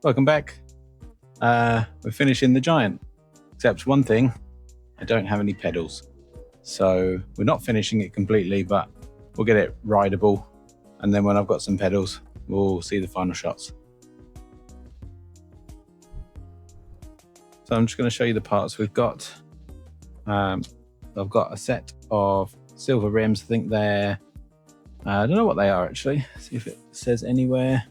Welcome back. We're finishing the Giant, except one thing, I don't have any pedals. So we're not finishing it completely, but we'll get it rideable. And then when I've got some pedals, we'll see the final shots. So I'm just going to show you the parts we've got. I've got a set of silver rims. I think they're, I don't know what they are actually. See if it says anywhere.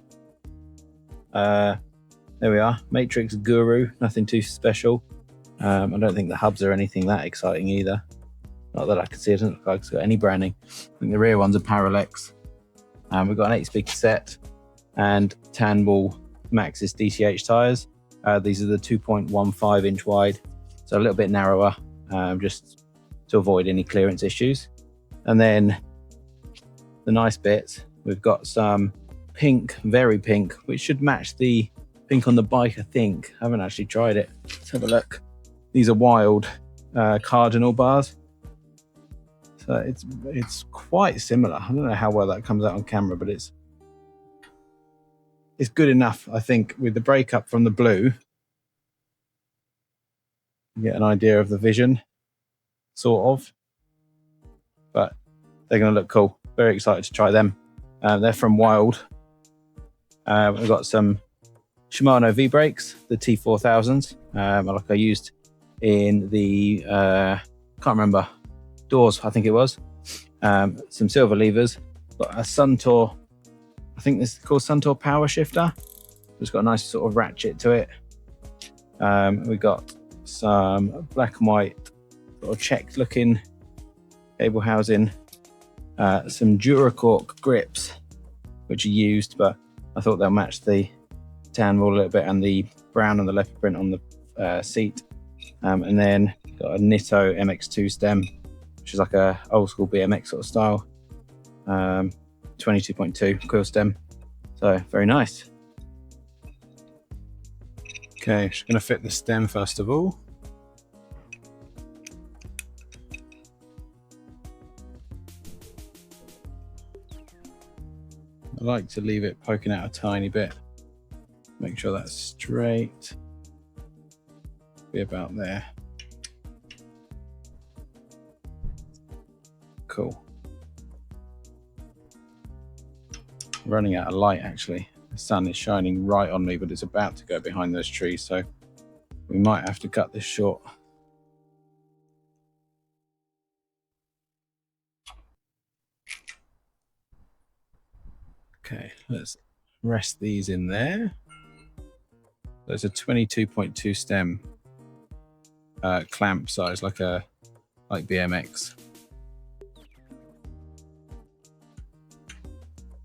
There we are, Matrix Guru, nothing too special. I don't think the hubs are anything that exciting either. Not that I can see, it doesn't look like it's got any branding. I think the rear ones are Parallax. We've got an 8-speaker set and Tanbull Maxxis DCH tyres. These are the 2.15 inch wide, so a little bit narrower, just to avoid any clearance issues. And then the nice bits, we've got some pink, very pink, which should match the pink on the bike, I think. I haven't actually tried it. Let's have a look. These are wild cardinal bars. So it's quite similar. I don't know how well that comes out on camera, but it's good enough, I think, with the breakup from the blue. You get an idea of the vision, sort of. But they're going to look cool. Very excited to try them. They're from Wild. We've got some Shimano V-brakes, the T4000s, like I used in the, can't remember, doors, I think it was. Some silver levers, got a Suntour, I think this is called Suntour Power Shifter. It's got a nice sort of ratchet to it. We got some black and white sort of checked looking cable housing, some Duracork grips, which are used, but I thought they'll match the tan wall a little bit and the brown and the leopard print on the seat. And then got a Nitto MX2 stem, which is like a old school BMX sort of style. 22.2 coil stem. So very nice. Okay, just gonna fit the stem first of all. I like to leave it poking out a tiny bit. Make sure that's straight. Be about there. Cool. Running out of light actually. The sun is shining right on me, but it's about to go behind those trees, so we might have to cut this short. Okay, let's rest these in there. There's a 22.2 stem, clamp size, like BMX.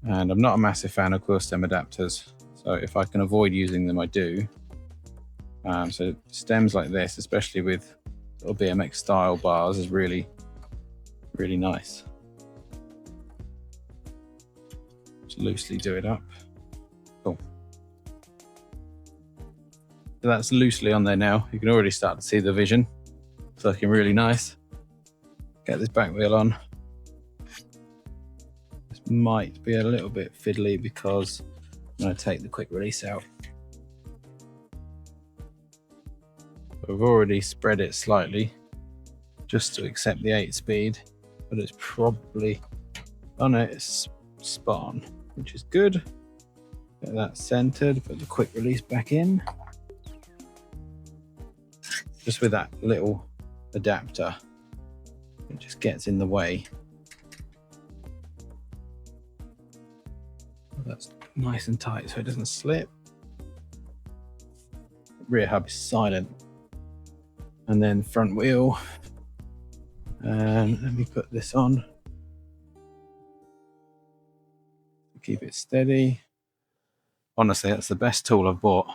And I'm not a massive fan of coil stem adapters, so if I can avoid using them, I do. So stems like this, especially with sort of BMX style bars, is really, really nice. Just loosely do it up. Cool. So that's loosely on there now. You can already start to see the vision. It's looking really nice. Get this back wheel on. This might be a little bit fiddly because I'm going to take the quick release out. We've already spread it slightly just to accept the 8-speed, but it's probably, oh no, it's spot on, which is good. Get that centered, put the quick release back in. Just with that little adapter, it just gets in the way. That's nice and tight so it doesn't slip. Rear hub is silent. And then front wheel. And let me put this on. Keep it steady. Honestly, that's the best tool I've bought.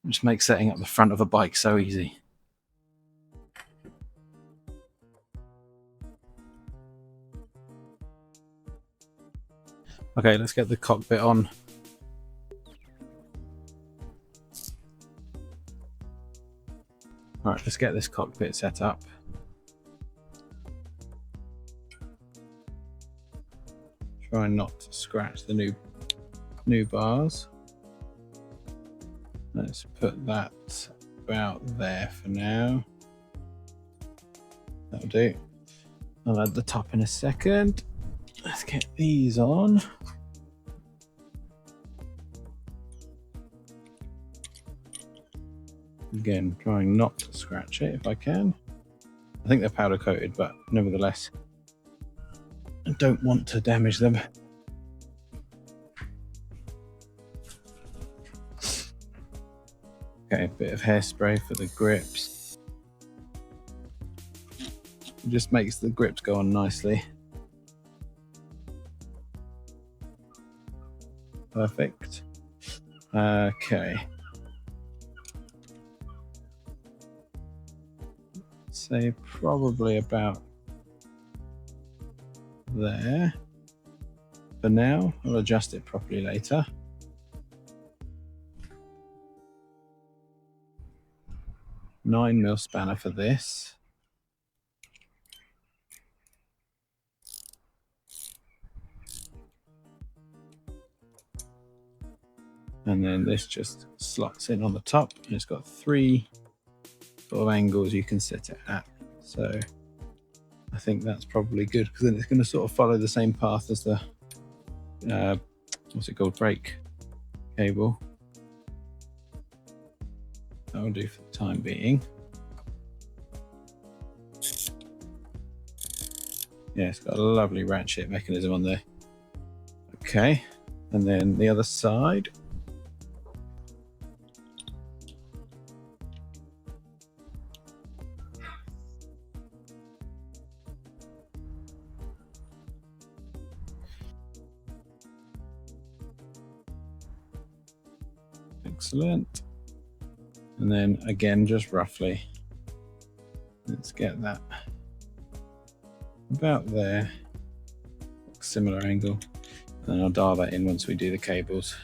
Just makes setting up the front of a bike so easy. Okay, let's get the cockpit on. Alright, let's get this cockpit set up. Try not to scratch the new bars. Let's put that about there for now. That'll do. I'll add the top in a second. Let's get these on. Again, trying not to scratch it if I can. I think they're powder coated, but nevertheless, I don't want to damage them. Okay, a bit of hairspray for the grips. It just makes the grips go on nicely. Perfect. Okay. Say probably about there. For now, I'll adjust it properly later. $9mm spanner for this. And then this just slots in on the top, and it's got 3 sort of angles you can set it at. So I think that's probably good, because then it's going to sort of follow the same path as the what's it called, brake cable. That will do for the time being. Yeah, it's got a lovely ratchet mechanism on there. Okay, and then the other side. Excellent. And then again, just roughly, let's get that about there, similar angle, and I'll dial that in once we do the cables.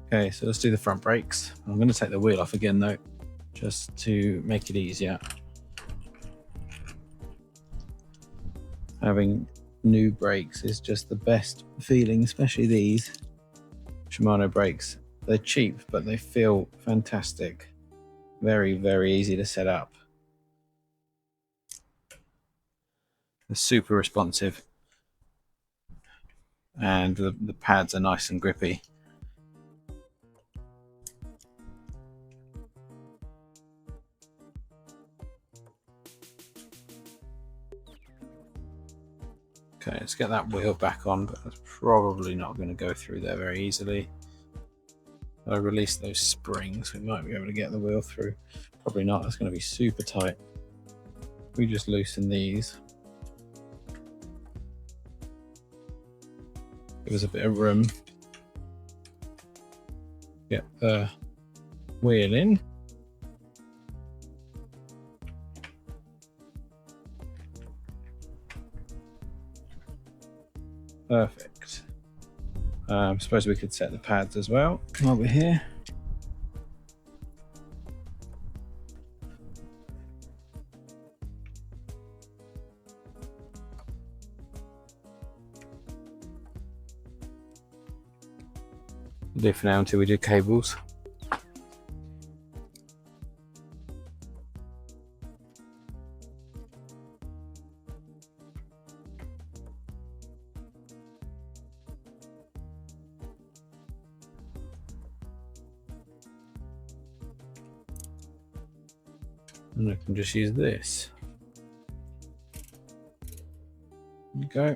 Okay, so let's do the front brakes. I'm going to take the wheel off again though, just to make it easier. Having new brakes is just the best feeling, especially these Shimano brakes. They're cheap, but they feel fantastic. Very, very easy to set up. They're super responsive, and the pads are nice and grippy. Okay, let's get that wheel back on, but that's probably not going to go through there very easily. I release those springs, we might be able to get the wheel through. Probably not, that's going to be super tight. We just loosen these. Give us a bit of room. Get the wheel in. Perfect. I suppose we could set the pads as well while we're here. We'll do for now until we do cables. And I can just use this. There you go.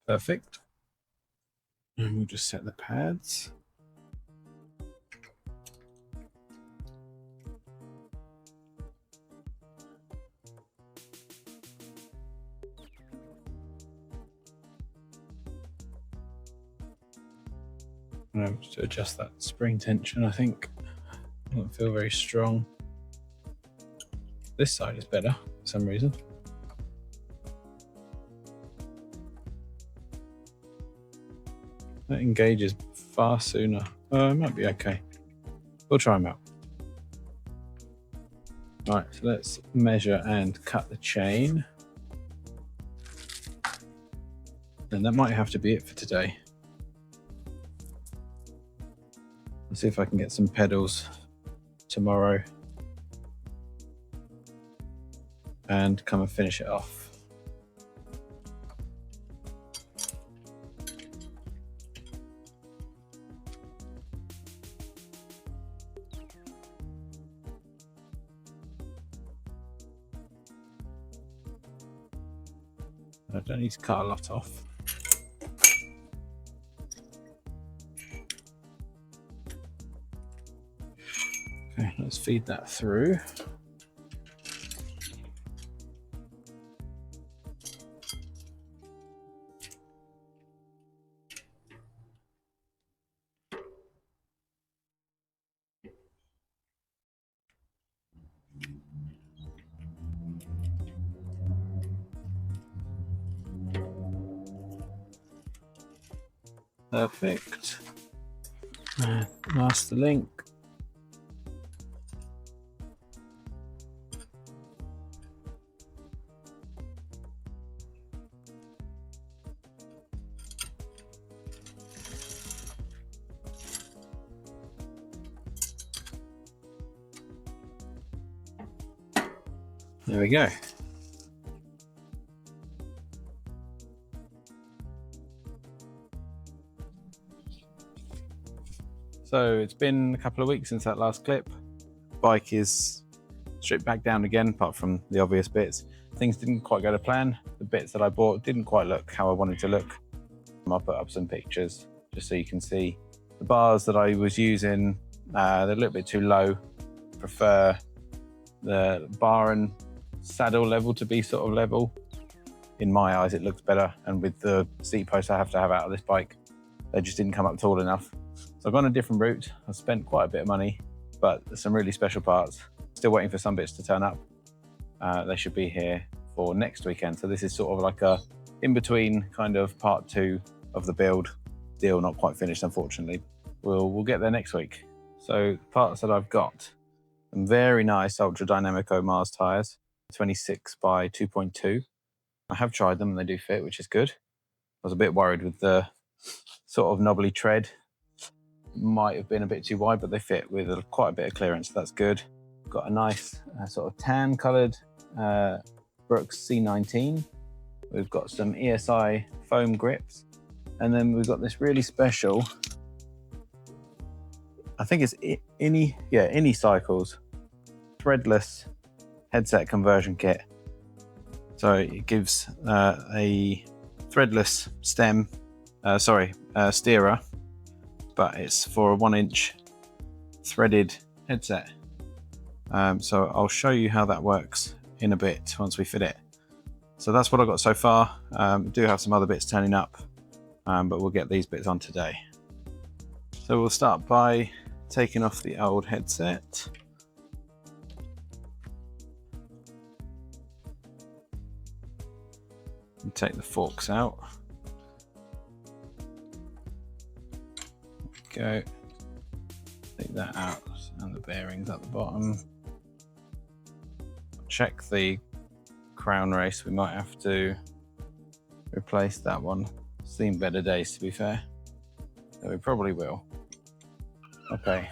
Perfect. And we'll just set the pads. I'm able to adjust that spring tension. I think it doesn't feel very strong. This side is better for some reason. That engages far sooner. It might be okay. We'll try them out. Right, so let's measure and cut the chain. And that might have to be it for today. Let's see if I can get some pedals tomorrow and come and finish it off. I don't need to cut a lot off. Okay, let's feed that through. Perfect. Master link. There we go. So it's been a couple of weeks since that last clip. Bike is stripped back down again, apart from the obvious bits. Things didn't quite go to plan. The bits that I bought didn't quite look how I wanted to look. I'll put up some pictures just so you can see. The bars that I was using, they're a little bit too low. Prefer the bar and saddle level to be sort of level. In my eyes, it looks better. And with the seat posts I have to have out of this bike, they just didn't come up tall enough. So I've gone a different route. I've spent quite a bit of money, but there's some really special parts. Still waiting for some bits to turn up. They should be here for next weekend. So this is sort of like a in-between kind of part 2 of the build. Still not quite finished, unfortunately. We'll get there next week. So parts that I've got, some very nice Ultra Dynamico Mars tyres, 26 by 2.2. I have tried them and they do fit, which is good. I was a bit worried with the sort of knobbly tread. Might have been a bit too wide, but they fit with quite a bit of clearance, so that's good. Got a nice sort of tan coloured Brooks C19. We've got some ESI foam grips, and then we've got this really special, I think it's Ini Cycles threadless headset conversion kit. So it gives a threadless steerer, but it's for a 1-inch threaded headset. So I'll show you how that works in a bit once we fit it. So that's what I've got so far. Do have some other bits turning up, but we'll get these bits on today. So we'll start by taking off the old headset. And take the forks out. Go. Take that out and the bearings at the bottom. Check the crown race. We might have to replace that one. Seen better days, to be fair. So we probably will. Okay.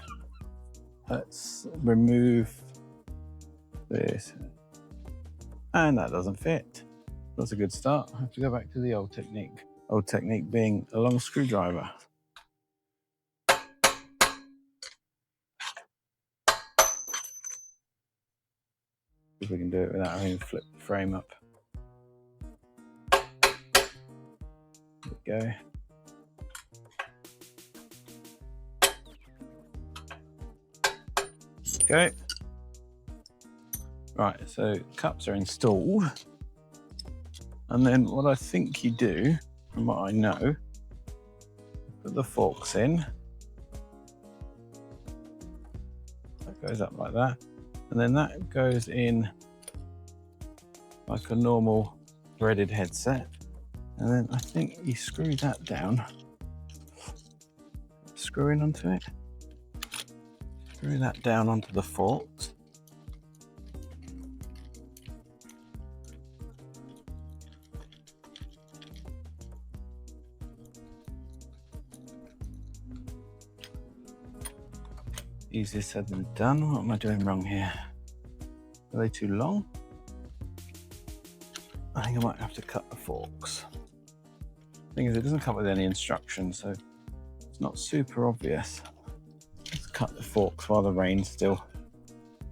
Let's remove this. And that doesn't fit. That's a good start. I have to go back to the old technique. Old technique being a long screwdriver. If we can do it without having to flip the frame up. There we go. Okay. Right, so cups are installed. And then what I think you do, from what I know, put the forks in. goes up like that, and then that goes in like a normal threaded headset, and then I think you screw that down, screwing onto it, screw that down onto the forks. Easier said than done. What am I doing wrong here? Are they too long? I think I might have to cut the forks. Thing is, it doesn't come with any instructions, so it's not super obvious. Let's cut the forks while the rain's still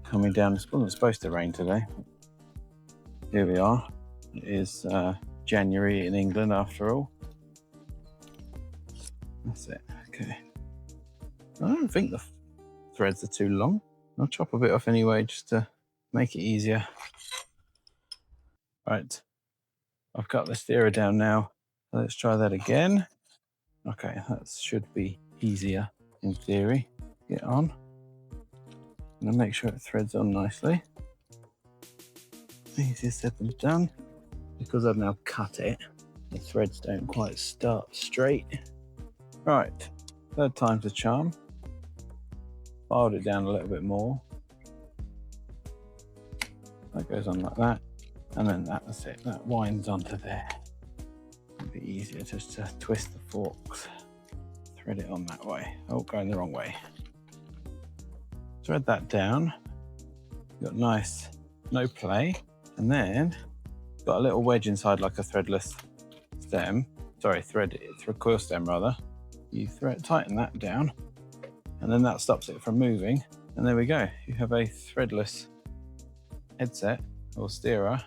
coming down. It wasn't supposed to rain today. Here we are. It is January in England after all. That's it. Okay. I don't think the threads are too long. I'll chop a bit off anyway just to make it easier. Right, I've cut the steerer down now. Let's try that again. Okay, that should be easier in theory. Get on. And make sure it threads on nicely. Easier said than done. Because I've now cut it, the threads don't quite start straight. Right, third time's a charm. Filed it down a little bit more. That goes on like that, and then that's it. That winds onto there. It'd be easier just to twist the forks, thread it on that way. Oh, going the wrong way. Thread that down. Got nice, no play, and then got a little wedge inside like a threadless stem. Sorry, coil stem rather. You tighten that down, and then that stops it from moving. And there we go. You have a threadless headset or steerer,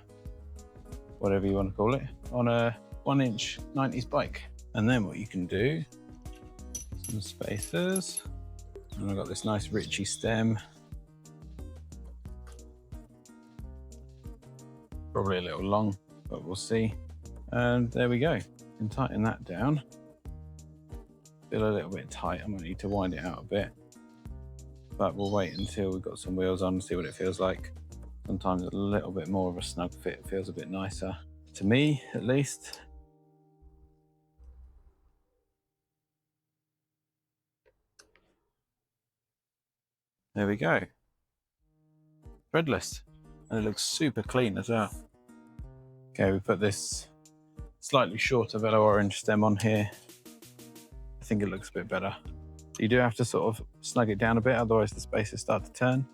whatever you want to call it, on a 1-inch 90s bike. And then what you can do, some spacers. And I've got this nice Ritchie stem. Probably a little long, but we'll see. And there we go. You can tighten that down. Feel a little bit tight. I might need to wind it out a bit, but we'll wait until we've got some wheels on and see what it feels like. Sometimes a little bit more of a snug fit feels a bit nicer, to me at least. There we go. Threadless, and it looks super clean as well. Okay, we put this slightly shorter Velo Orange stem on here. I think it looks a bit better. You do have to sort of snug it down a bit, otherwise the spacers start to turn.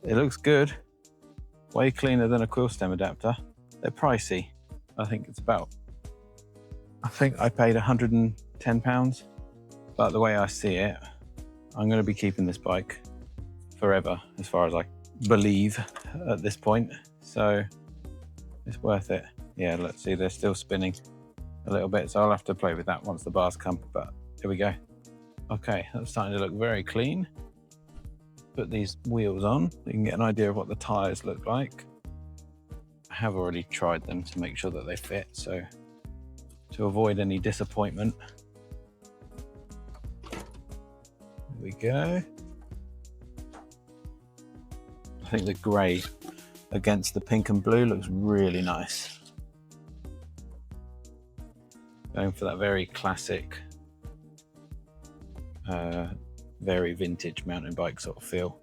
It looks good. Way cleaner than a coil stem adapter. They're pricey. I think I paid £110, but the way I see it, I'm going to be keeping this bike forever, as far as I believe at this point. So it's worth it. Yeah, let's see, they're still spinning a little bit, so I'll have to play with that once the bars come, but here we go. Okay, that's starting to look very clean. Put these wheels on so you can get an idea of what the tires look like. I have already tried them to make sure that they fit, so to avoid any disappointment. There we go. I think the grey against the pink and blue looks really nice. Going for that very classic, very vintage mountain bike sort of feel,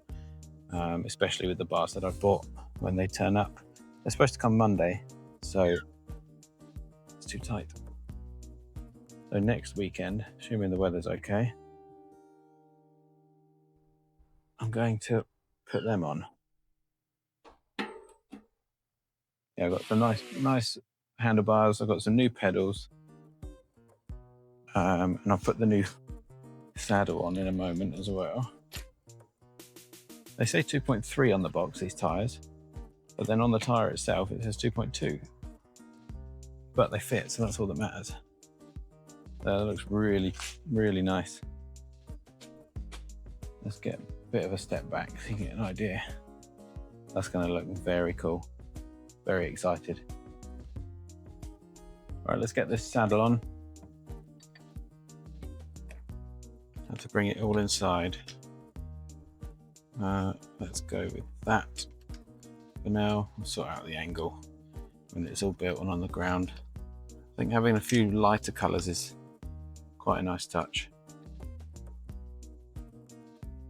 especially with the bars that I've bought when they turn up. They're supposed to come Monday, so it's too tight. So next weekend, assuming the weather's okay, I'm going to put them on. Yeah, I've got some nice handlebars. I've got some new pedals, and I'll put the new saddle on in a moment as well. They say 2.3 on the box, these tyres, but then on the tyre itself it says 2.2. But they fit, so that's all that matters. That looks really, really nice. Let's get a bit of a step back so you get an idea. That's going to look very cool. Very excited. All right, let's get this saddle on. Have to bring it all inside. Let's go with that for now. We'll sort out the angle when it's all built and on the ground. I think having a few lighter colours is quite a nice touch.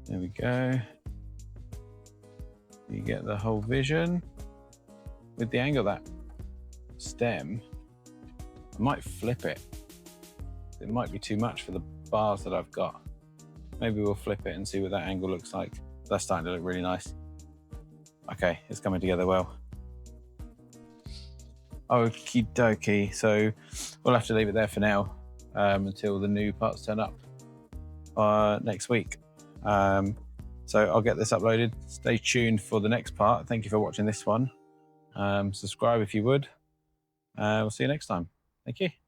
There we go. You get the whole vision. With the angle of that stem, I might flip it. It might be too much for the bars that I've got. Maybe we'll flip it and see what that angle looks like. That's starting to look really nice. Okay, it's coming together well. Okie dokie, so we'll have to leave it there for now until the new parts turn up next week. So I'll get this uploaded. Stay tuned for the next part. Thank you for watching this one. Subscribe if you would. We'll see you next time. Thank you.